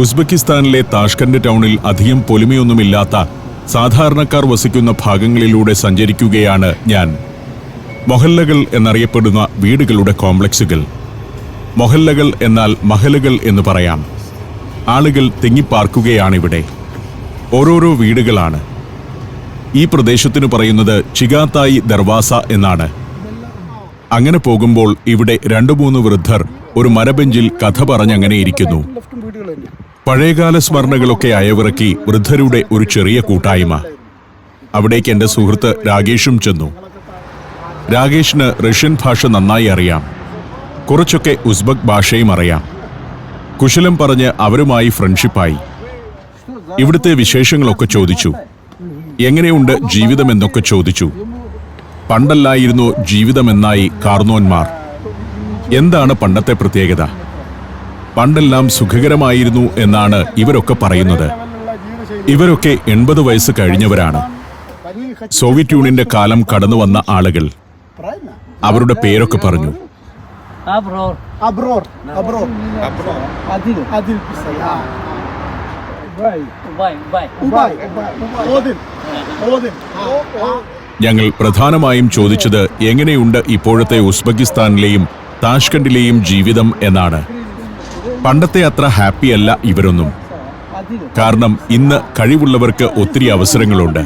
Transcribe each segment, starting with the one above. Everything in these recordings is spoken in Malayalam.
ഉസ്ബെക്കിസ്ഥാനിലെ താഷ്കന്റ് ടൗണിൽ അധികം പൊലിമയൊന്നുമില്ലാത്ത സാധാരണക്കാർ വസിക്കുന്ന ഭാഗങ്ങളിലൂടെ സഞ്ചരിക്കുകയാണ് ഞാൻ. മൊഹല്ലകൾ എന്നറിയപ്പെടുന്ന വീടുകളുടെ കോംപ്ലക്സുകൾ. മൊഹല്ലകൾ എന്നാൽ മഹലുകൾ എന്ന് പറയാം. ആളുകൾ തിങ്ങിപ്പാർക്കുകയാണിവിടെ. ഓരോരോ വീടുകളാണ്. ഈ പ്രദേശത്തിനു പറയുന്നത് ചിഗാത്തായി ദർവാസ എന്നാണ്. അങ്ങനെ പോകുമ്പോൾ ഇവിടെ 2-3 വൃദ്ധർ ഒരു മരബെഞ്ചിൽ കഥ പറഞ്ഞങ്ങനെ ഇരിക്കുന്നു. പഴയകാല സ്മരണകളൊക്കെ അയവിറക്കി വൃദ്ധരുടെ ഒരു ചെറിയ കൂട്ടായ്മ. അവിടേക്ക് എൻ്റെ സുഹൃത്ത് രാകേഷും ചെന്നു. രാകേഷിന് റഷ്യൻ ഭാഷ നന്നായി അറിയാം. കുറച്ചൊക്കെ ഉസ്ബെക്ക് ഭാഷയും അറിയാം. കുശലം പറഞ്ഞ് അവരുമായി ഫ്രണ്ട്ഷിപ്പായി. ഇവിടുത്തെ വിശേഷങ്ങളൊക്കെ ചോദിച്ചു. എങ്ങനെയുണ്ട് ജീവിതമെന്നൊക്കെ ചോദിച്ചു. പണ്ടല്ലായിരുന്നു ജീവിതമെന്നായി കാർന്നോന്മാർ. എന്താണ് പണ്ടത്തെ പ്രത്യേകത? പണ്ടെല്ലാം സുഖകരമായിരുന്നു എന്നാണ് ഇവരൊക്കെ പറയുന്നത്. ഇവരൊക്കെ 80 വയസ്സ് കഴിഞ്ഞവരാണ്. സോവിയറ്റ് യൂണിയന്റെ കാലം കടന്നു വന്ന ആളുകൾ. അവരുടെ പേരൊക്കെ പറഞ്ഞു. ഞങ്ങൾ പ്രധാനമായും ചോദിച്ചത് എങ്ങനെയുണ്ട് ഇപ്പോഴത്തെ ഉസ്ബെക്കിസ്ഥാനിലെയും താഷ്കണ്ടിലെയും ജീവിതം എന്നാണ്. പണ്ടത്തെ അത്ര ഹാപ്പിയല്ല ഇവരൊന്നും. കാരണം ഇന്ന് കഴിവുള്ളവർക്ക് ഒത്തിരി അവസരങ്ങളുണ്ട്.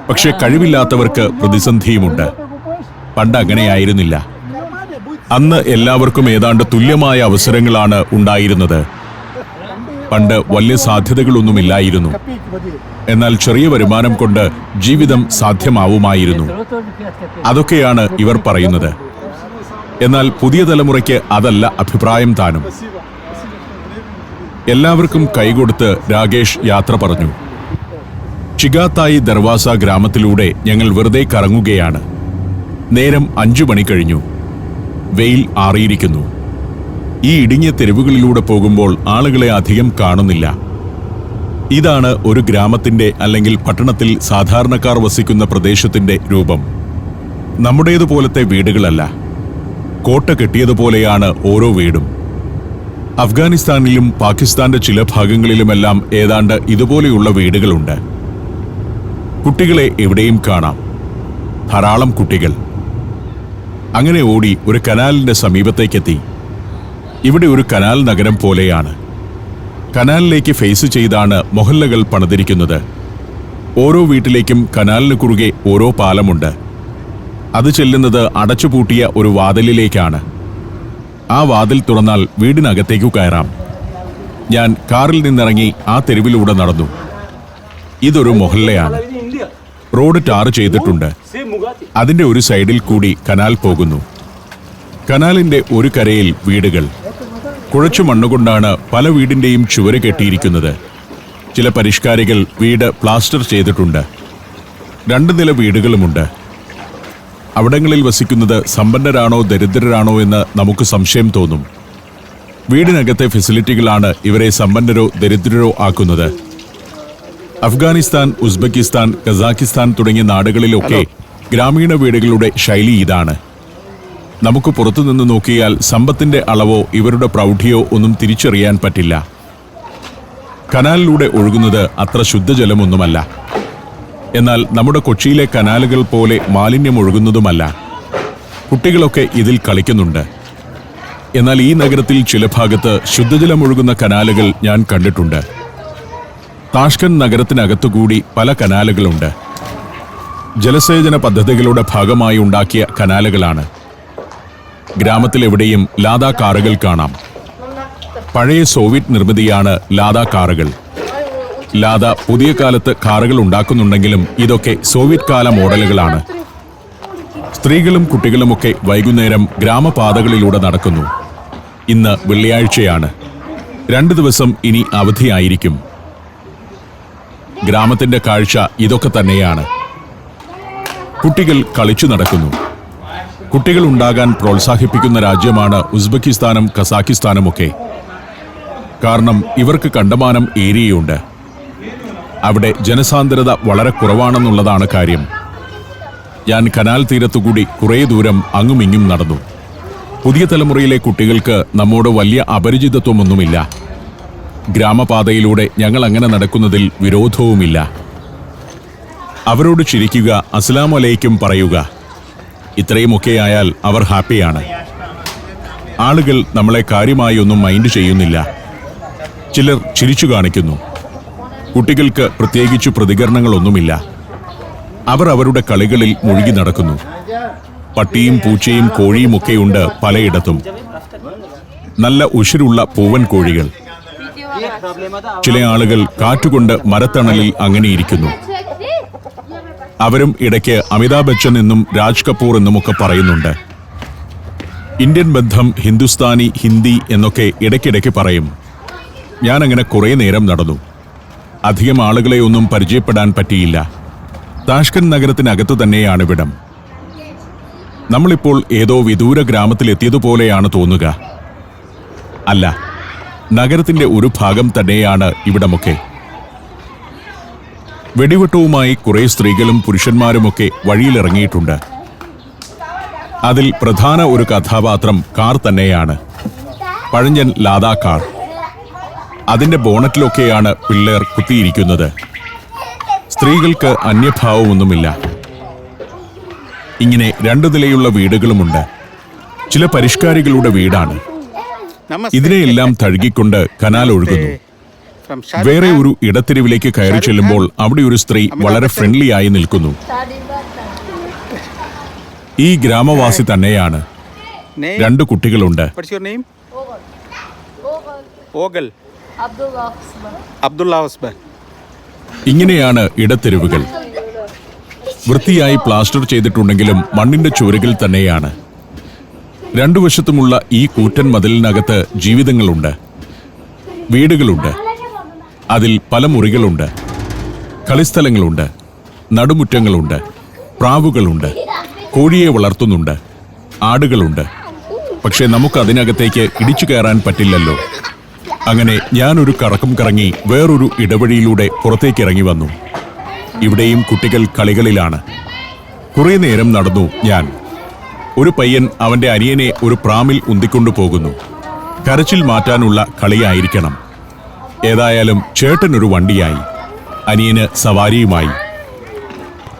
പക്ഷെ കഴിവില്ലാത്തവർക്ക് പ്രതിസന്ധിയുമുണ്ട്. പണ്ട് അങ്ങനെയായിരുന്നില്ല. അന്ന് എല്ലാവർക്കും ഏതാണ്ട് തുല്യമായ അവസരങ്ങളാണ് ഉണ്ടായിരുന്നത്. പണ്ട് വലിയ സാധ്യതകളൊന്നുമില്ലായിരുന്നു. എന്നാൽ ചെറിയ വരുമാനം കൊണ്ട് ജീവിതം സാധ്യമാവുമായിരുന്നു. അതൊക്കെയാണ് ഇവർ പറയുന്നത്. എന്നാൽ പുതിയ തലമുറയ്ക്ക് അതല്ല അഭിപ്രായം താനും. എല്ലാവർക്കും കൈകൊടുത്ത് രാകേഷ് യാത്ര പറഞ്ഞു. ചിഗാത്തായി ദർവാസ ഗ്രാമത്തിലൂടെ ഞങ്ങൾ വെറുതെ കറങ്ങുകയാണ്. നേരം 5 മണി കഴിഞ്ഞു. വെയിൽ ആറിയിരിക്കുന്നു. ഈ ഇടുങ്ങിയ തെരുവുകളിലൂടെ പോകുമ്പോൾ ആളുകളെ അധികം കാണുന്നില്ല. ഇതാണ് ഒരു ഗ്രാമത്തിന്റെ അല്ലെങ്കിൽ പട്ടണത്തിൽ സാധാരണക്കാർ വസിക്കുന്ന പ്രദേശത്തിന്റെ രൂപം. നമ്മുടേതുപോലത്തെ വീടുകളല്ല. കോട്ട കെട്ടിയതുപോലെയാണ് ഓരോ വീടും. അഫ്ഗാനിസ്ഥാനിലും പാകിസ്ഥാന്റെ ചില ഭാഗങ്ങളിലുമെല്ലാം ഏതാണ്ട് ഇതുപോലെയുള്ള വീടുകളുണ്ട്. കുട്ടികളെ എവിടെയും കാണാം. ധാരാളം കുട്ടികൾ. അങ്ങനെ ഓടി ഒരു കനാലിന്റെ സമീപത്തേക്കെത്തി. ഇവിടെ ഒരു കനാൽ നഗരം പോലെയാണ്. കനാലിലേക്ക് ഫേസ് ചെയ്താണ് മൊഹല്ലകൾ പണിതിരിക്കുന്നത്. ഓരോ വീട്ടിലേക്കും കനാലിന് കുറുകെ ഓരോ പാലമുണ്ട്. അത് ചെല്ലുന്നത് അടച്ചുപൂട്ടിയ ഒരു വാതിലിലേക്കാണ്. ആ വാതിൽ തുറന്നാൽ വീടിനകത്തേക്കു കയറാം. ഞാൻ കാറിൽ നിന്നിറങ്ങി ആ തെരുവിലൂടെ നടന്നു. ഇതൊരു മൊഹല്ലയാണ്. റോഡ് ടാർ ചെയ്തിട്ടുണ്ട്. അതിന്റെ ഒരു സൈഡിൽ കൂടി കനാൽ പോകുന്നു. കനാലിന്റെ ഒരു കരയിൽ വീടുകൾ. കുഴച്ചു മണ്ണുകൊണ്ടാണ് പല വീടിന്റെയും ചുവര് കെട്ടിയിരിക്കുന്നത്. ചില പരിഷ്കാരികൾ വീട് പ്ലാസ്റ്റർ ചെയ്തിട്ടുണ്ട്. 2 നില വീടുകളുമുണ്ട്. അവിടങ്ങളിൽ വസിക്കുന്നത് സമ്പന്നരാണോ ദരിദ്രരാണോ എന്ന് നമുക്ക് സംശയം തോന്നും. വീടിനകത്തെ ഫെസിലിറ്റികളാണ് ഇവരെ സമ്പന്നരോ ദരിദ്രരോ ആക്കുന്നത്. അഫ്ഗാനിസ്ഥാൻ, ഉസ്ബെക്കിസ്ഥാൻ, കസാക്കിസ്ഥാൻ തുടങ്ങിയ നാടുകളിലൊക്കെ ഗ്രാമീണ വീടുകളുടെ ശൈലി ഇതാണ്. നമുക്ക് പുറത്തുനിന്ന് നോക്കിയാൽ സമ്പത്തിന്റെ അളവോ ഇവരുടെ പ്രൗഢിയോ ഒന്നും തിരിച്ചറിയാൻ പറ്റില്ല. കനാലിലൂടെ ഒഴുകുന്നത് അത്ര ശുദ്ധജലമൊന്നുമല്ല. എന്നാൽ നമ്മുടെ കൊച്ചിയിലെ കനാലുകൾ പോലെ മാലിന്യം ഒഴുകുന്നതുമല്ല. കുട്ടികളൊക്കെ ഇതിൽ കളിക്കുന്നുണ്ട്. എന്നാൽ ഈ നഗരത്തിൽ ചില ഭാഗത്ത് ശുദ്ധജലമൊഴുകുന്ന കനാലുകൾ ഞാൻ കണ്ടിട്ടുണ്ട്. താഷ്കന്റ് നഗരത്തിനകത്തുകൂടി പല കനാലുകളുണ്ട്. ജലസേചന പദ്ധതികളുടെ ഭാഗമായി ഉണ്ടാക്കിയ കനാലുകളാണ്. ഗ്രാമത്തിലെവിടെയും ലാദാ കാറുകൾ കാണാം. പഴയ സോവിയറ്റ് നിർമ്മിതിയാണ് ലാദാ കാറുകൾ. ലാദ പുതിയ കാലത്ത് കാറുകൾ ഉണ്ടാക്കുന്നുണ്ടെങ്കിലും ഇതൊക്കെ സോവിയറ്റ് കാല മോഡലുകളാണ്. സ്ത്രീകളും കുട്ടികളുമൊക്കെ വൈകുന്നേരം ഗ്രാമപാതകളിലൂടെ നടക്കുന്നു. ഇന്ന് വെള്ളിയാഴ്ചയാണ്. 2 ദിവസം ഇനി അവധിയായിരിക്കും. ഗ്രാമത്തിന്റെ കാഴ്ച ഇതൊക്കെ തന്നെയാണ്. കുട്ടികൾ കളിച്ചു നടക്കുന്നു. കുട്ടികൾ ഉണ്ടാകാൻ പ്രോത്സാഹിപ്പിക്കുന്ന രാജ്യമാണ് ഉസ്ബെക്കിസ്ഥാനും കസാക്കിസ്ഥാനുമൊക്കെ. കാരണം ഇവർക്ക് കണ്ടമാനം ഏരിയയുണ്ട്. അവിടെ ജനസാന്ദ്രത വളരെ കുറവാണെന്നുള്ളതാണ് കാര്യം. ഞാൻ കനാൽ തീരത്തുകൂടി കുറേ ദൂരം അങ്ങുമിങ്ങും നടന്നു. പുതിയ തലമുറയിലെ കുട്ടികൾക്ക് നമ്മോട് വലിയ അപരിചിതത്വമൊന്നുമില്ല. ഗ്രാമപാതയിലൂടെ ഞങ്ങൾ അങ്ങനെ നടക്കുന്നതിൽ വിരോധവുമില്ല. അവരോട് ചിരിക്കുക, അസ്സലാമു അലൈക്കും പറയുക, ഇത്രയുമൊക്കെയായാൽ അവർ ഹാപ്പിയാണ്. ആളുകൾ നമ്മളെ കാര്യമായി ഒന്നും മൈൻഡ് ചെയ്യുന്നില്ല. ചിലർ ചിരിച്ചു കാണിക്കുന്നു. കുട്ടികൾക്ക് പ്രത്യേകിച്ചു പ്രതികരണങ്ങളൊന്നുമില്ല. അവർ അവരുടെ കളികളിൽ മുഴുകി നടക്കുന്നു. പട്ടിയും പൂച്ചയും കോഴിയും ഒക്കെയുണ്ട് പലയിടത്തും. നല്ല ഉശിരുള്ള പൂവൻ കോഴികൾ. ചില ആളുകൾ കാറ്റുകൊണ്ട് മരത്തണലിൽ അങ്ങനെയിരിക്കുന്നു. അവരും ഇടയ്ക്ക് അമിതാഭ് ബച്ചൻ എന്നും രാജ് കപൂർ എന്നുമൊക്കെ പറയുന്നുണ്ട്. ഇന്ത്യൻ ബന്ധം, ഹിന്ദുസ്ഥാനി, ഹിന്ദി എന്നൊക്കെ ഇടയ്ക്കിടയ്ക്ക് പറയും. ഞാനങ്ങനെ കുറേ നേരം നടന്നു. അധികം ആളുകളെ ഒന്നും പരിചയപ്പെടാൻ പറ്റിയില്ല. താഷ്കന്റ് നഗരത്തിനകത്ത് തന്നെയാണിവിടം. നമ്മളിപ്പോൾ ഏതോ വിദൂര ഗ്രാമത്തിലെത്തിയതുപോലെയാണ് തോന്നുക. അല്ല, നഗരത്തിന്റെ ഒരു ഭാഗം തന്നെയാണ് ഇവിടമൊക്കെ. വെടിവെട്ടവുമായി കുറെ സ്ത്രീകളും പുരുഷന്മാരുമൊക്കെ വഴിയിലിറങ്ങിയിട്ടുണ്ട്. അതിൽ പ്രധാന ഒരു കഥാപാത്രം കാർ തന്നെയാണ്. പഴഞ്ചൻ ലാദാ കാർ. അതിന്റെ ബോണറ്റിലൊക്കെയാണ് പിള്ളേർ കുത്തിയിരിക്കുന്നത്. സ്ത്രീകൾക്ക് അന്യഭാവമൊന്നുമില്ല. ഇങ്ങനെ 2 നിലയുള്ള വീടുകളുമുണ്ട്. ചില പരിഷ്കാരികളുടെ വീടാണ്. ഇതിനെയെല്ലാം തഴുകിക്കൊണ്ട് കനാൽ ഒഴുകുന്നു. വേറെ ഒരു ഇടത്തിരിവിലേക്ക് കയറി ചെല്ലുമ്പോൾ അവിടെ ഒരു സ്ത്രീ വളരെ ഫ്രണ്ട്ലി ആയി നിൽക്കുന്നു. ഈ ഗ്രാമവാസി തന്നെയാണ്. 2 കുട്ടികളുണ്ട്. ഇങ്ങനെയാണ് ഇടത്തെരുവുകൾ. വൃത്തിയായി പ്ലാസ്റ്റർ ചെയ്തിട്ടുണ്ടെങ്കിലും മണ്ണിന്റെ ചുവരുകൾ തന്നെയാണ്. 2 വശത്തുമുള്ള ഈ കൂറ്റൻ മതിലിനകത്ത് ജീവിതങ്ങളുണ്ട്. വീടുകളുണ്ട്. അതിൽ പല മുറികളുണ്ട്. കളിസ്ഥലങ്ങളുണ്ട്. നടുമുറ്റങ്ങളുണ്ട്. പ്രാവുകളുണ്ട്. കോഴിയെ വളർത്തുന്നുണ്ട്. ആടുകളുണ്ട്. പക്ഷെ നമുക്ക് അതിനകത്തേക്ക് ഇടിച്ചു കയറാൻ പറ്റില്ലല്ലോ. അങ്ങനെ ഞാനൊരു കറക്കം കറങ്ങി വേറൊരു ഇടവഴിയിലൂടെ പുറത്തേക്കിറങ്ങി വന്നു. ഇവിടെയും കുട്ടികൾ കളികളിലാണ്. കുറെ നേരം നടന്നു ഞാൻ. ഒരു പയ്യൻ അവന്റെ അനിയനെ ഒരു പ്രാമിൽ ഉന്തിക്കൊണ്ടു പോകുന്നു. കരച്ചിൽ മാറ്റാനുള്ള കളിയായിരിക്കണം. ഏതായാലും ചേട്ടനൊരു വണ്ടിയായി, അനിയന് സവാരിയുമായി.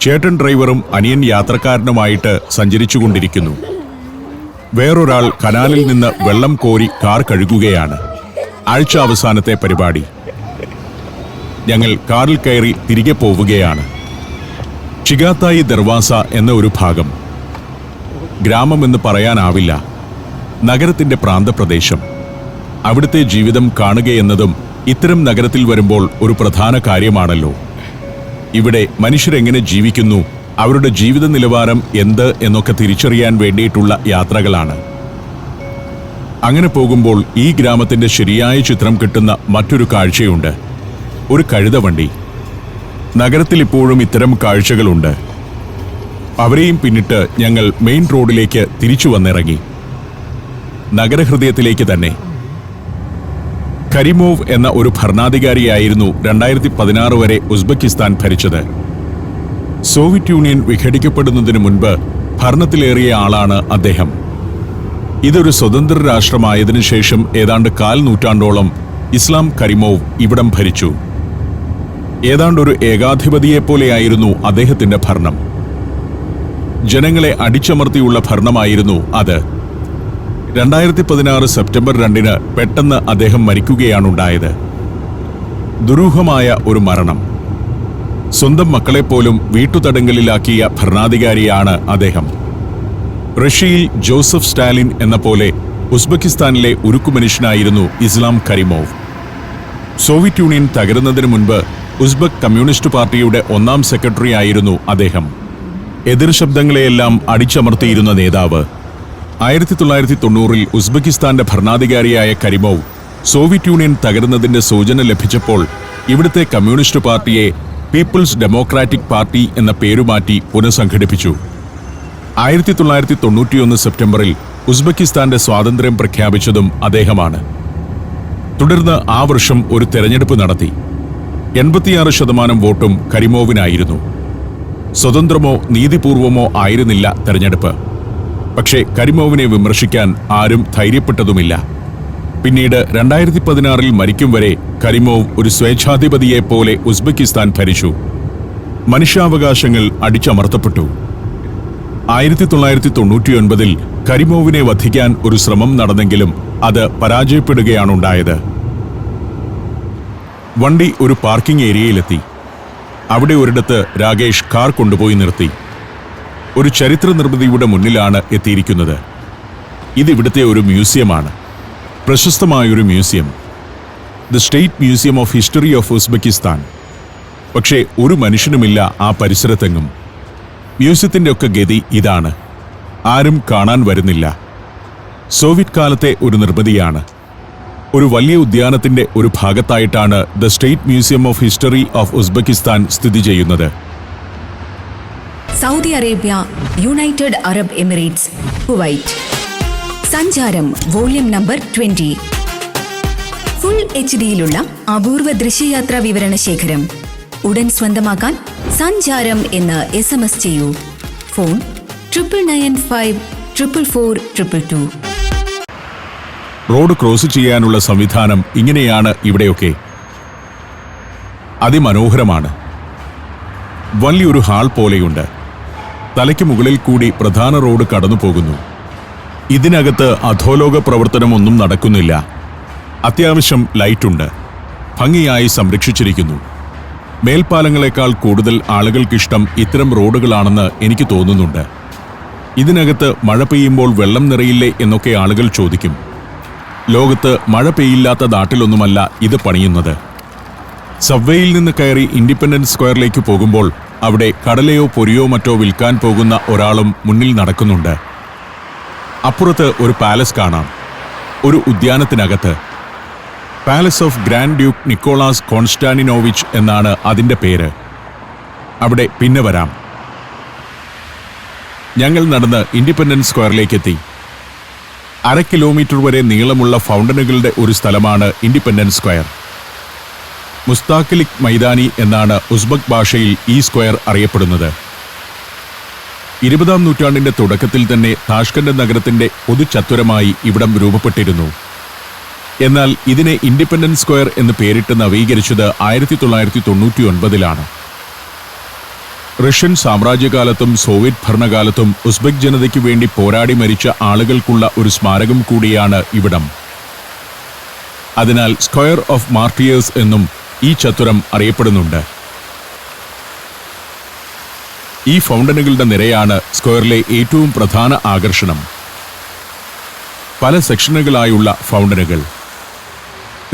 ചേട്ടൻ ഡ്രൈവറും അനിയൻ യാത്രക്കാരനുമായിട്ട് സഞ്ചരിച്ചുകൊണ്ടിരിക്കുന്നു. വേറൊരാൾ കനാലിൽ നിന്ന് വെള്ളം കോരി കാർ കഴുകുകയാണ്. ആഴ്ച അവസാനത്തെ പരിപാടി. ഞങ്ങൾ കാറിൽ കയറി തിരികെ പോവുകയാണ്. ചിഗാത്തായി ദർവാസ എന്ന ഒരു ഭാഗം. ഗ്രാമമെന്ന് പറയാനാവില്ല. നഗരത്തിന്റെ പ്രാന്തപ്രദേശം. അവിടുത്തെ ജീവിതം കാണുകയെന്നതും ഇത്തരം നഗരത്തിൽ വരുമ്പോൾ ഒരു പ്രധാന കാര്യമാണല്ലോ. ഇവിടെ മനുഷ്യരെങ്ങനെ ജീവിക്കുന്നു, അവരുടെ ജീവിത നിലവാരം എന്ത് എന്നൊക്കെ തിരിച്ചറിയാൻ വേണ്ടിയിട്ടുള്ള യാത്രകളാണ്. അങ്ങനെ പോകുമ്പോൾ ഈ ഗ്രാമത്തിന്റെ ശരിയായ ചിത്രം കിട്ടുന്ന മറ്റൊരു കാഴ്ചയുണ്ട്. ഒരു കഴുതവണ്ടി. നഗരത്തിൽ ഇപ്പോഴും ഇത്തരം കാഴ്ചകളുണ്ട്. അവരെയും പിന്നിട്ട് ഞങ്ങൾ മെയിൻ റോഡിലേക്ക് തിരിച്ചു വന്നിറങ്ങി. നഗരഹൃദയത്തിലേക്ക് തന്നെ. കരീമോവ് എന്ന ഒരു ഭരണാധികാരിയായിരുന്നു 2016 വരെ ഉസ്ബെക്കിസ്ഥാൻ ഭരിച്ചത്. സോവിയറ്റ് യൂണിയൻ വിഘടിക്കപ്പെടുന്നതിന് മുൻപ് ഭരണത്തിലേറിയ ആളാണ് അദ്ദേഹം. ഇതൊരു സ്വതന്ത്ര രാഷ്ട്രമായതിനു ശേഷം ഏതാണ്ട് 1/4 നൂറ്റാണ്ടോളം ഇസ്ലാം കരീമോവ് ഇവിടം ഭരിച്ചു. ഏതാണ്ടൊരു ഏകാധിപതിയെപ്പോലെയായിരുന്നു അദ്ദേഹത്തിന്റെ ഭരണം. ജനങ്ങളെ അടിച്ചമർത്തിയുള്ള ഭരണമായിരുന്നു അത്. 2016 സെപ്റ്റംബർ 2 പെട്ടെന്ന് അദ്ദേഹം മരിക്കുകയാണുണ്ടായത്. ദുരൂഹമായ ഒരു മരണം. സ്വന്തം മക്കളെപ്പോലും വീട്ടുതടങ്കലിലാക്കിയ ഭരണാധികാരിയാണ് അദ്ദേഹം. റഷ്യയിൽ ജോസഫ് സ്റ്റാലിൻ എന്ന പോലെ ഉസ്ബെക്കിസ്ഥാനിലെ ഉരുക്കുമനുഷ്യനായിരുന്നു ഇസ്ലാം കരീമോവ്. സോവിയറ്റ് യൂണിയൻ തകരുന്നതിന് മുൻപ് ഉസ്ബെക് കമ്മ്യൂണിസ്റ്റ് പാർട്ടിയുടെ 1ാം സെക്രട്ടറി ആയിരുന്നു അദ്ദേഹം. എതിർ ശബ്ദങ്ങളെയെല്ലാം അടിച്ചമർത്തിയിരുന്ന നേതാവ്. 1990-ൽ ഉസ്ബെക്കിസ്ഥാന്റെ ഭരണാധികാരിയായ കരീമോവ് സോവിയറ്റ് യൂണിയൻ തകരുന്നതിന്റെ സൂചന ലഭിച്ചപ്പോൾ ഇവിടുത്തെ കമ്മ്യൂണിസ്റ്റ് പാർട്ടിയെ പീപ്പിൾസ് ഡെമോക്രാറ്റിക് പാർട്ടി എന്ന പേരുമാറ്റി പുനഃസംഘടിപ്പിച്ചു. 1991 സെപ്റ്റംബറിൽ ഉസ്ബെക്കിസ്ഥാന്റെ സ്വാതന്ത്ര്യം പ്രഖ്യാപിച്ചതും അദ്ദേഹമാണ്. തുടർന്ന് ആ വർഷം ഒരു തെരഞ്ഞെടുപ്പ് നടത്തി. 86% വോട്ടും കരീമോവിനായിരുന്നു. സ്വതന്ത്രമോ നീതിപൂർവമോ ആയിരുന്നില്ല തെരഞ്ഞെടുപ്പ്. പക്ഷേ കരീമോവിനെ വിമർശിക്കാൻ ആരും ധൈര്യപ്പെട്ടതുമില്ല. പിന്നീട് 2016 മരിക്കും വരെ കരീമോവ് ഒരു സ്വേച്ഛാധിപതിയെപ്പോലെ ഉസ്ബെക്കിസ്ഥാൻ ഭരിച്ചു. മനുഷ്യാവകാശങ്ങൾ അടിച്ചമർത്തപ്പെട്ടു. 1999 കരീമോവിനെ വധിക്കാൻ ഒരു ശ്രമം നടന്നെങ്കിലും അത് പരാജയപ്പെടുകയാണുണ്ടായത്. വണ്ടി ഒരു പാർക്കിംഗ് ഏരിയയിലെത്തി. അവിടെ ഒരിടത്ത് രാകേഷ് കാർ കൊണ്ടുപോയി നിർത്തി. ഒരു ചരിത്ര നിർമ്മിതിയുടെ മുന്നിലാണ് എത്തിയിരിക്കുന്നത്. ഇതിവിടുത്തെ ഒരു മ്യൂസിയമാണ്, പ്രശസ്തമായൊരു museum, the state museum of history of Uzbekistan. പക്ഷേ ഒരു മനുഷ്യനുമില്ല ആ പരിസരത്തെങ്ങും. മ്യൂസിയത്തിൻ്റെ ഒക്കെ ഗതി ഇതാണ്, ആരും കാണാൻ വരുന്നില്ല. സോവിയറ്റ് കാലത്തെ ഒരു നിർമ്മിതിയാണ്. ഒരു വലിയ ഉദ്യാനത്തിന്റെ ഒരു ഭാഗത്തായിട്ടാണ് the state museum of history of Uzbekistan സ്ഥിതി ചെയ്യുന്നത്. Saudi Arabia, United Arab Emirates, Kuwait. സഞ്ചാരം വോള്യം നമ്പർ 20. ഫുൾ HD-യിലുള്ള അപൂർവ ദൃശ്യയാത്രാ വിവരണ ശേഖരം ഉടൻ സ്വന്തമാക്കാൻ സഞ്ചാരം എന്ന് SMS ചെയ്യൂ. ഫോൺ 9995444222. റോഡ് ക്രോസ് ചെയ്യാനുള്ള സംവിധാനം ഇങ്ങനെയാണ് ഇവിടെയൊക്കെ. അതിമനോഹരമാണ്. വലിയൊരു ഹാൾ പോലെയുണ്ട്. തലയ്ക്ക് മുകളിൽ കൂടി പ്രധാന റോഡ് കടന്നു പോകുന്നു. ഇതിനകത്ത് അധോലോക പ്രവർത്തനമൊന്നും നടക്കുന്നില്ല. അത്യാവശ്യം ലൈറ്റുണ്ട്. ഭംഗിയായി സംരക്ഷിച്ചിരിക്കുന്നു. മേൽപ്പാലങ്ങളെക്കാൾ കൂടുതൽ ആളുകൾക്കിഷ്ടം ഇത്തരം റോഡുകളാണെന്ന് എനിക്ക് തോന്നുന്നുണ്ട്. ഇതിനകത്ത് മഴ പെയ്യുമ്പോൾ വെള്ളം നിറയില്ലേ എന്നൊക്കെ ആളുകൾ ചോദിക്കും. ലോകത്ത് മഴ പെയ്യില്ലാത്ത നാട്ടിലൊന്നുമല്ല ഇത് പണിയുന്നത്. സബ്വേയിൽ നിന്ന് കയറി ഇൻഡിപെൻഡൻസ് സ്ക്വയറിലേക്ക് പോകുമ്പോൾ അവിടെ കടലയോ പൊരിയോ മറ്റോ വിൽക്കാൻ പോകുന്ന ഒരാളും മുന്നിൽ നടക്കുന്നുണ്ട്. അപ്പുറത്ത് ഒരു പാലസ് കാണാം, ഒരു ഉദ്യാനത്തിനകത്ത്. Palace of grand duke Nicholas Konstantinovich എന്നാണ് അതിൻ്റെ പേര്. അവിടെ പിന്നെ വരാം. ഞങ്ങൾ നടന്ന് ഇൻഡിപെൻഡൻസ് സ്ക്വയറിലേക്കെത്തി. 1/2 കിലോമീറ്റർ വരെ നീളമുള്ള ഫൗണ്ടനുകളുടെ ഒരു സ്ഥലമാണ് ഇൻഡിപെൻഡൻസ് സ്ക്വയർ. മുസ്താഖലിക് മൈതാനി എന്നാണ് ഉസ്ബക്ക് ഭാഷയിൽ ഈ സ്ക്വയർ അറിയപ്പെടുന്നത്. 20-ാം നൂറ്റാണ്ടിന്റെ തുടക്കത്തിൽ തന്നെ താഷ്കന്റ് നഗരത്തിന്റെ പൊതുചത്വരമായി ഇവിടം രൂപപ്പെട്ടിരുന്നു. എന്നാൽ ഇതിനെ ഇൻഡിപെൻഡൻസ് സ്ക്വയർ എന്ന് പേരിട്ട് നവീകരിച്ചത് 1999-ലാണ്. റഷ്യൻ സാമ്രാജ്യകാലത്തും സോവിയറ്റ് ഭരണകാലത്തും ഉസ്ബെക്ക് ജനതയ്ക്ക് വേണ്ടി പോരാടി മരിച്ച ആളുകൾക്കുള്ള ഒരു സ്മാരകം കൂടിയാണ് ഇവിടം. അതിനാൽ സ്ക്വയർ ഓഫ് മാർട്ടിയേഴ്സ് എന്നും ഈ ചത്വരം അറിയപ്പെടുന്നുണ്ട്. ഈ ഫൗണ്ടനുകളുടെ നിരയാണ് സ്ക്വയറിലെ ഏറ്റവും പ്രധാന ആകർഷണം. പല സെക്ഷനുകളായുള്ള ഫൗണ്ടനുകൾ.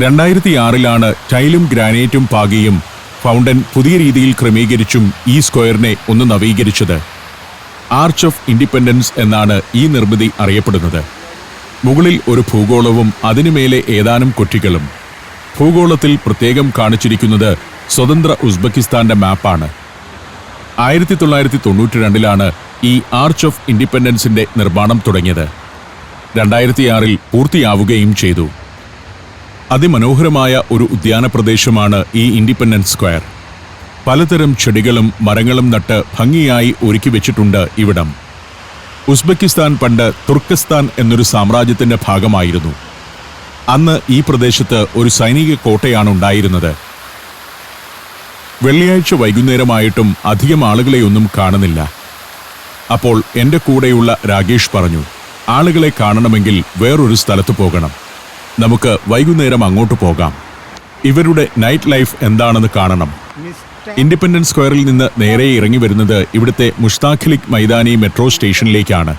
2006-ലാണ് ടൈലും ഗ്രാനൈറ്റും പാകിയും ഫൗണ്ടൻ പുതിയ രീതിയിൽ ക്രമീകരിച്ചും ഈ സ്ക്വയറിനെ ഒന്ന് നവീകരിച്ചത്. ആർച്ച് ഓഫ് ഇൻഡിപെൻഡൻസ് എന്നാണ് ഈ നിർമ്മിതി അറിയപ്പെടുന്നത്. മുകളിൽ ഒരു ഭൂഗോളവും അതിനുമേലെ ഏതാനും കൊട്ടികളും. ഭൂഗോളത്തിൽ പ്രത്യേകം കാണിച്ചിരിക്കുന്നത് സ്വതന്ത്ര ഉസ്ബെക്കിസ്ഥാന്റെ മാപ്പാണ്. 1992-ലാണ് ഈ ആർച്ച് ഓഫ് ഇൻഡിപെൻഡൻസിന്റെ നിർമ്മാണം തുടങ്ങിയത്. 2006-ൽ പൂർത്തിയാവുകയും ചെയ്തു. അതിമനോഹരമായ ഒരു ഉദ്യാന പ്രദേശമാണ് ഈ ഇൻഡിപെൻഡൻസ് സ്ക്വയർ. പലതരം ചെടികളും മരങ്ങളും നട്ട് ഭംഗിയായി ഒരുക്കി വെച്ചിട്ടുണ്ട് ഇവിടം. ഉസ്ബെക്കിസ്ഥാൻ പണ്ട് തുർക്കിസ്ഥാൻ എന്നൊരു സാമ്രാജ്യത്തിന്റെ ഭാഗമായിരുന്നു. അന്ന് ഈ പ്രദേശത്ത് ഒരു സൈനിക കോട്ടയാണ് ഉണ്ടായിരുന്നത്. വെള്ളിയാഴ്ച വൈകുന്നേരമായിട്ടും അധികം ആളുകളെയൊന്നും കാണുന്നില്ല. അപ്പോൾ എൻ്റെ കൂടെയുള്ള രാകേഷ് പറഞ്ഞു, ആളുകളെ കാണണമെങ്കിൽ വേറൊരു സ്ഥലത്ത് പോകണം, നമുക്ക് വൈകുന്നേരം അങ്ങോട്ട് പോകാം, ഇവരുടെ നൈറ്റ് ലൈഫ് എന്താണെന്ന് കാണണം. ഇൻഡിപെൻഡൻസ് സ്ക്വയറിൽ നിന്ന് നേരെ ഇറങ്ങി വരുന്നത് ഇവിടുത്തെ മുസ്താഖലിക് മൈതാനി മെട്രോ സ്റ്റേഷനിലേക്കാണ്.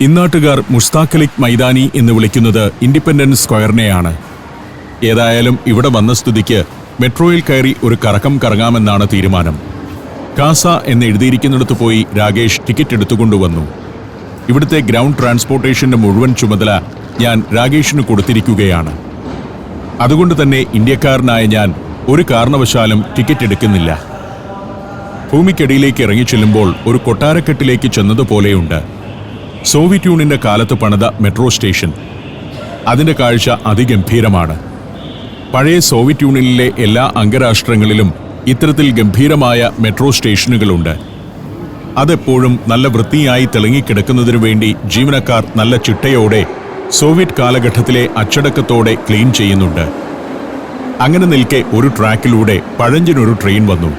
ഇന്നാട്ടുകാർ മുസ്താഖലിക് മൈതാനി എന്ന് വിളിക്കുന്നത് ഇൻഡിപെൻഡൻസ് സ്ക്വയറിനെയാണ്. ഏതായാലും ഇവിടെ വന്ന സ്ഥിതിക്ക് മെട്രോയിൽ കയറി ഒരു കറക്കം കറങ്ങാമെന്നാണ് തീരുമാനം. കാസ എന്ന് എഴുതിയിരിക്കുന്നിടത്ത് പോയി രാകേഷ് ടിക്കറ്റ് എടുത്തുകൊണ്ടുവന്നു. ഇവിടുത്തെ ഗ്രൗണ്ട് ട്രാൻസ്പോർട്ടേഷന്റെ മുഴുവൻ ചുമതല ഞാൻ രാകേഷിന് കൊടുത്തിരിക്കുകയാണ്. അതുകൊണ്ട് തന്നെ ഇന്ത്യക്കാരനായ ഞാൻ ഒരു കാരണവശാലും ടിക്കറ്റ് എടുക്കുന്നില്ല. ഭൂമിക്കടിയിലേക്ക് ഇറങ്ങിച്ചെല്ലുമ്പോൾ ഒരു കൊട്ടാരക്കെട്ടിലേക്ക് ചെന്നതുപോലെയുണ്ട്. സോവിയറ്റ് യൂണിയന്റെ കാലത്ത് പണിത മെട്രോ സ്റ്റേഷൻ. അതിന്റെ കാഴ്ച അതിഗംഭീരമാണ്. പഴയ സോവിയറ്റ് യൂണിയനിലെ എല്ലാ അംഗരാഷ്ട്രങ്ങളിലും ഇത്തരത്തിൽ ഗംഭീരമായ മെട്രോ സ്റ്റേഷനുകളുണ്ട്. അതെപ്പോഴും നല്ല വൃത്തിയായി തിളങ്ങിക്കിടക്കുന്നതിനു വേണ്ടി ജീവനക്കാർ നല്ല ചിട്ടയോടെ സോവിയറ്റ് കാലഘട്ടത്തിലെ അച്ചടക്കത്തോടെ ക്ലീൻ ചെയ്യുന്നുണ്ട്. അങ്ങനെ നിൽക്കെ ഒരു ട്രാക്കിലൂടെ പഴഞ്ചനൊരു ട്രെയിൻ വന്നു.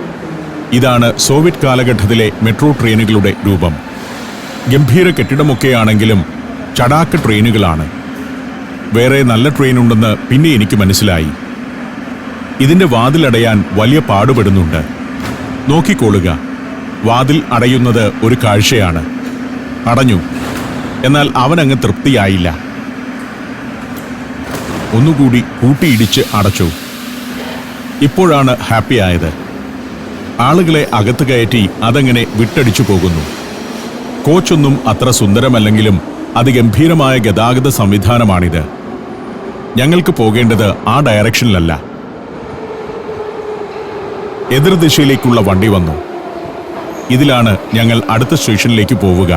ഇതാണ് സോവിയറ്റ് കാലഘട്ടത്തിലെ മെട്രോ ട്രെയിനുകളുടെ രൂപം. ഗംഭീര കെട്ടിടമൊക്കെയാണെങ്കിലും ചടാക്ക് ട്രെയിനുകളാണ്. വേറെ നല്ല ട്രെയിനുണ്ടെന്ന് പിന്നെ എനിക്ക് മനസ്സിലായി. ഇതിന്റെ വാതിലടയാൻ വലിയ പാടുപെടുന്നുണ്ട്. നോക്കിക്കോളുക, വാതിൽ അടയുന്നത് ഒരു കാഴ്ചയാണ്. അടഞ്ഞു. എന്നാൽ അവനങ്ങ് തൃപ്തിയായില്ല. ഒന്നുകൂടി കൂട്ടിയിടിച്ച് അടച്ചു. ഇപ്പോഴാണ് ഹാപ്പി ആയത്. ആളുകളെ അകത്ത് കയറ്റി അതങ്ങനെ വിട്ടടിച്ചു പോകുന്നു. കോച്ചൊന്നും അത്ര സുന്ദരമല്ലെങ്കിലും അതിഗംഭീരമായ ഗതാഗത സംവിധാനമാണിത്. ഞങ്ങൾക്ക് പോകേണ്ടത് ആ ഡയറക്ഷനിലല്ല. എതിർദിശയിലേക്കുള്ള വണ്ടി വന്നു. ഇതിലാണ് ഞങ്ങൾ അടുത്ത സ്റ്റേഷനിലേക്ക് പോവുക.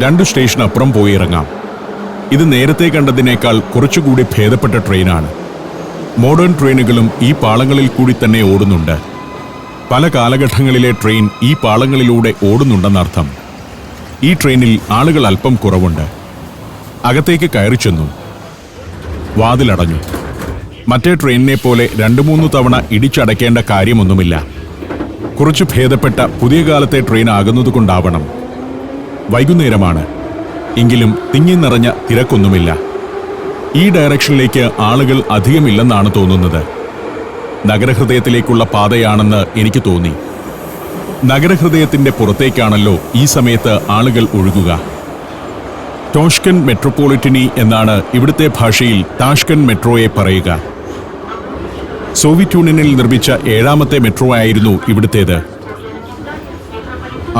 2 സ്റ്റേഷൻ അപ്പുറം പോയി ഇറങ്ങാം. ഇത് നേരത്തെ കണ്ടതിനേക്കാൾ കുറച്ചുകൂടി ഭേദപ്പെട്ട ട്രെയിനാണ്. മോഡേൺ ട്രെയിനുകളും ഈ പാളങ്ങളിൽ കൂടി തന്നെ ഓടുന്നുണ്ട്. പല കാലഘട്ടങ്ങളിലെ ട്രെയിൻ ഈ പാളങ്ങളിലൂടെ ഓടുന്നുണ്ടെന്നർത്ഥം. ഈ ട്രെയിനിൽ ആളുകൾ അല്പം കുറവുണ്ട്. അകത്തേക്ക് കയറി ചെന്നു. വാതിലടഞ്ഞു. മറ്റേ ട്രെയിനിനെ പോലെ 2-3 തവണ ഇടിച്ചടയ്ക്കേണ്ട കാര്യമൊന്നുമില്ല. കുറച്ച് ഭേദപ്പെട്ട പുതിയ കാലത്തെ ട്രെയിൻ ആകുന്നതുകൊണ്ടാവണം. വൈകുന്നേരമാണ്. എങ്കിലും തിങ്ങി നിറഞ്ഞ തിരക്കൊന്നുമില്ല. ഈ ഡയറക്ഷനിലേക്ക് ആളുകൾ അധികമില്ലെന്നാണ് തോന്നുന്നത്. നഗരഹൃദയത്തിലേക്കുള്ള പാതയാണെന്ന് എനിക്ക് തോന്നി. നഗരഹൃദയത്തിന്റെ പുറത്തേക്കാണല്ലോ ഈ സമയത്ത് ആളുകൾ ഒഴുകുക. ടോഷ്കൻ മെട്രോപൊളിറ്റനി എന്നാണ് ഇവിടുത്തെ ഭാഷയിൽ താഷ്കൻ മെട്രോയെ പറയുക. സോവിയറ്റ് യൂണിയനിൽ നിർമ്മിച്ച 7ാമത്തെ മെട്രോ ആയിരുന്നു ഇവിടുത്തേത്.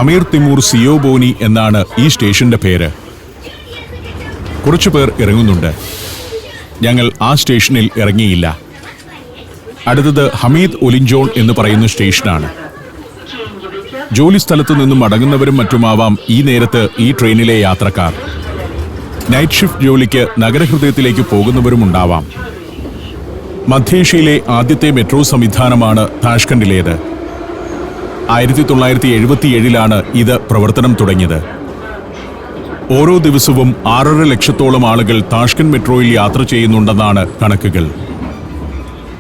അമീർ തിമൂർ സിയോബോനി എന്നാണ് ഈ സ്റ്റേഷന്റെ പേര്. കുറച്ചുപേർ ഇറങ്ങുന്നുണ്ട്. ഞങ്ങൾ ആ സ്റ്റേഷനിൽ ഇറങ്ങിയില്ല. അടുത്തത് ഹമീദ് ഒലിഞ്ചോൺ എന്ന് പറയുന്ന സ്റ്റേഷനാണ്. ജോലി സ്ഥലത്തു നിന്നും മടങ്ങുന്നവരും മറ്റുമാവാം ഈ നേരത്ത് ഈ ട്രെയിനിലെ യാത്രക്കാർ. നൈറ്റ് ഷിഫ്റ്റ് ജോലിക്ക് നഗരഹൃദയത്തിലേക്ക് പോകുന്നവരും ഉണ്ടാവാം. മധ്യേഷ്യയിലെ ആദ്യത്തെ മെട്രോ സംവിധാനമാണ് താഷ്കണ്ടിലേത്. 1977 ഇത് പ്രവർത്തനം തുടങ്ങിയത്. ഓരോ ദിവസവും 6.5 ലക്ഷത്തോളം ആളുകൾ താഷ്കൻ മെട്രോയിൽ യാത്ര ചെയ്യുന്നുണ്ടെന്നാണ് കണക്കുകൾ.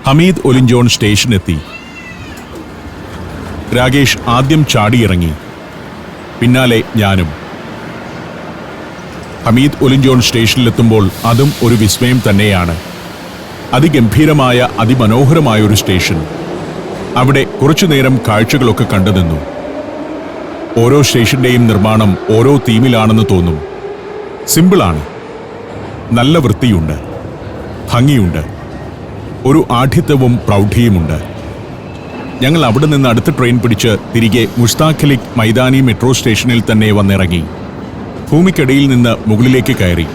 ഹമീദ് ഒലിഞ്ചോൺ സ്റ്റേഷനെത്തി. രാകേഷ് ആദ്യം ചാടിയിറങ്ങി. പിന്നാലെ ഞാനും. ഹമീദ് ഒലിഞ്ചോൺ സ്റ്റേഷനിലെത്തുമ്പോൾ അതും ഒരു വിസ്മയം തന്നെയാണ്. അതിഗംഭീരമായ അതിമനോഹരമായ ഒരു സ്റ്റേഷൻ. അവിടെ കുറച്ചുനേരം കാഴ്ചകളൊക്കെ കണ്ടുനിന്നു. ഓരോ സ്റ്റേഷന്റെയും നിർമ്മാണം ഓരോ തീമിലാണെന്ന് തോന്നും. സിമ്പിളാണ്. നല്ല വൃത്തിയുണ്ട്, ഭംഗിയുണ്ട്, ഒരു ആഢ്യത്വവും പ്രൗഢിയുമുണ്ട്. ഞങ്ങൾ അവിടെ നിന്ന് അടുത്ത ട്രെയിൻ പിടിച്ച് തിരികെ മുഷ്താഖലിക് മൈതാനി മെട്രോ സ്റ്റേഷനിൽ തന്നെ വന്നിറങ്ങി. ഭൂമിക്കടിയിൽ നിന്ന് മുകളിലേക്ക് കയറി.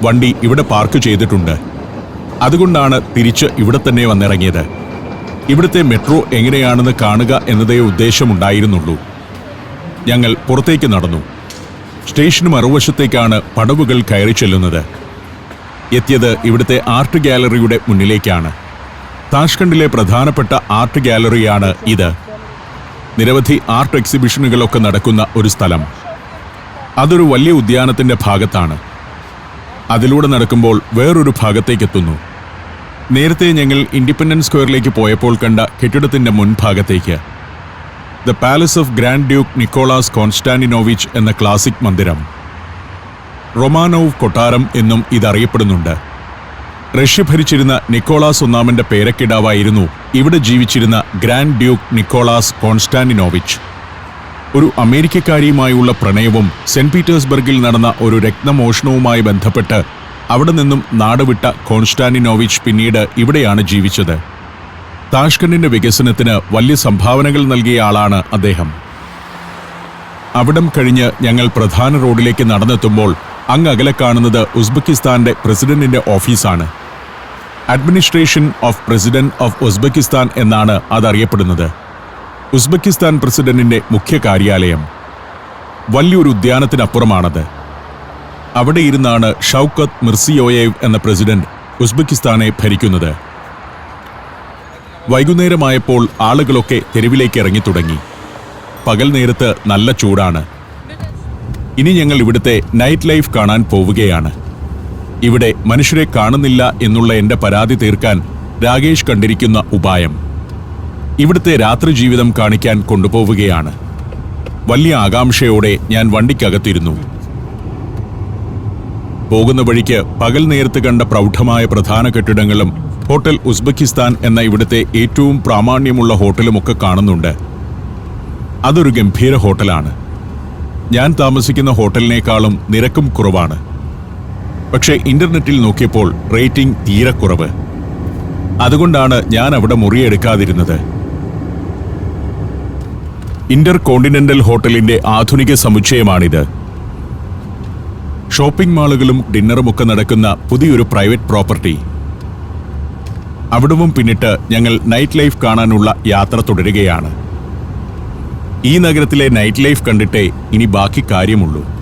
വണ്ടി ഇവിടെ പാർക്ക് ചെയ്തിട്ടുണ്ട്. അതുകൊണ്ടാണ് തിരിച്ച് ഇവിടെ തന്നെ വന്നിറങ്ങിയത്. ഇവിടുത്തെ മെട്രോ എങ്ങനെയാണെന്ന് കാണുക എന്നതേ ഉദ്ദേശമുണ്ടായിരുന്നുള്ളൂ. ഞങ്ങൾ പുറത്തേക്ക് നടന്നു. സ്റ്റേഷന് മറുവശത്തേക്കാണ് പടവുകൾ കയറി ചെല്ലുന്നത്. എത്തിയത് ഇവിടുത്തെ ആർട്ട് ഗാലറിയുടെ മുന്നിലേക്കാണ്. താഷ്കണ്ടിലെ പ്രധാനപ്പെട്ട ആർട്ട് ഗാലറിയാണ് ഇത്. നിരവധി ആർട്ട് എക്സിബിഷനുകളൊക്കെ നടക്കുന്ന ഒരു സ്ഥലം. അതൊരു വലിയ ഉദ്യാനത്തിന്റെ ഭാഗത്താണ്. അതിലൂടെ നടക്കുമ്പോൾ വേറൊരു ഭാഗത്തേക്കെത്തുന്നു. നേരത്തെ ഞങ്ങൾ ഇൻഡിപെൻഡൻസ് സ്ക്വയറിലേക്ക് പോയപ്പോൾ കണ്ട കെട്ടിടത്തിന്റെ മുൻഭാഗത്തേക്ക്. The palace of grand duke Nicholas Konstantinovich എന്ന ക്ലാസിക് മന്ദിരം. റൊമാനോവ് കൊട്ടാരം എന്നും ഇതറിയപ്പെടുന്നുണ്ട്. റഷ്യ ഭരിച്ചിരുന്ന നിക്കോളാസ് ഒന്നാമന്റെ പേരക്കിടാവായിരുന്നു ഇവിടെ ജീവിച്ചിരുന്ന ഗ്രാൻഡ് ഡ്യൂക്ക് നിക്കോളാസ് കോൺസ്റ്റാന്റിനോവിച്ച്. ഒരു അമേരിക്കക്കാരിയുമായുള്ള പ്രണയവും സെന്റ് പീറ്റേഴ്സ്ബർഗിൽ നടന്ന ഒരു രത്നമോഷണവുമായി ബന്ധപ്പെട്ട് അവിടെ നിന്നും നാടുവിട്ട കോൺസ്റ്റാന്റിനോവിച്ച് പിന്നീട് ഇവിടെയാണ് ജീവിച്ചത്. താഷ്കണ്ടിന്റെ വികസനത്തിന് വലിയ സംഭാവനകൾ നൽകിയ ആളാണ് അദ്ദേഹം. അവിടം കഴിഞ്ഞ് ഞങ്ങൾ പ്രധാന റോഡിലേക്ക് നടന്നെത്തുമ്പോൾ അങ്ങകലെ കാണുന്നത് ഉസ്ബെക്കിസ്ഥാന്റെ പ്രസിഡന്റിന്റെ ഓഫീസാണ്. Administration of president of Uzbekistan എന്നാണ് അതറിയപ്പെടുന്നത്. ഉസ്ബെക്കിസ്ഥാൻ പ്രസിഡന്റിന്റെ മുഖ്യ കാര്യാലയം. വലിയൊരു ഉദ്യാനത്തിനപ്പുറമാണത്. അവിടെ ഇരുന്നാണ് ഷൗക്കത്ത് മിർസിയോയേവ് എന്ന പ്രസിഡന്റ് ഉസ്ബെക്കിസ്ഥാനെ ഭരിക്കുന്നത്. വൈകുന്നേരമായപ്പോൾ ആളുകളൊക്കെ തെരുവിലേക്ക് ഇറങ്ങി തുടങ്ങി. പകൽ നേരത്ത് നല്ല ചൂടാണ്. ഇനി ഞങ്ങൾ ഇവിടുത്തെ നൈറ്റ് ലൈഫ് കാണാൻ പോവുകയാണ്. ഇവിടെ മനുഷ്യരെ കാണുന്നില്ല എന്നുള്ള എന്റെ പരാതി തീർക്കാൻ രാകേഷ് കണ്ടിരിക്കുന്ന ഉപായം ഇവിടുത്തെ രാത്രി ജീവിതം കാണിക്കാൻ കൊണ്ടുപോവുകയാണ്. വലിയ ആകാംക്ഷയോടെ ഞാൻ വണ്ടിക്കകത്തിരുന്നു. പോകുന്ന വഴിക്ക് പകൽ നേരത്ത് കണ്ട പ്രൗഢമായ പ്രധാന കെട്ടിടങ്ങളും ഹോട്ടൽ ഉസ്ബെക്കിസ്ഥാൻ എന്ന ഇവിടുത്തെ ഏറ്റവും പ്രാമാണ്യമുള്ള ഹോട്ടലുമൊക്കെ കാണുന്നുണ്ട്. അതൊരു ഗംഭീര ഹോട്ടലാണ്. ഞാൻ താമസിക്കുന്ന ഹോട്ടലിനേക്കാളും നിരക്കും കുറവാണ്. പക്ഷേ ഇന്റർനെറ്റിൽ നോക്കിയപ്പോൾ റേറ്റിംഗ് തീരെ കുറവ്. അതുകൊണ്ടാണ് ഞാൻ അവിടെ മുറിയെടുക്കാതിരുന്നത്. ഇന്റർ കോണ്ടിനെന്റൽ ഹോട്ടലിന്റെ ആധുനിക സമുച്ചയമാണിത്. ഷോപ്പിംഗ് മാളുകളും ഡിന്നറുമൊക്കെ നടക്കുന്ന പുതിയൊരു പ്രൈവറ്റ് പ്രോപ്പർട്ടി. അവിടവും പിന്നിട്ട് ഞങ്ങൾ നൈറ്റ് ലൈഫ് കാണാനുള്ള യാത്ര തുടരുകയാണ്. ഈ നഗരത്തിലെ നൈറ്റ് ലൈഫ് കണ്ടിട്ടേ ഇനി ബാക്കി കാര്യമുള്ളൂ.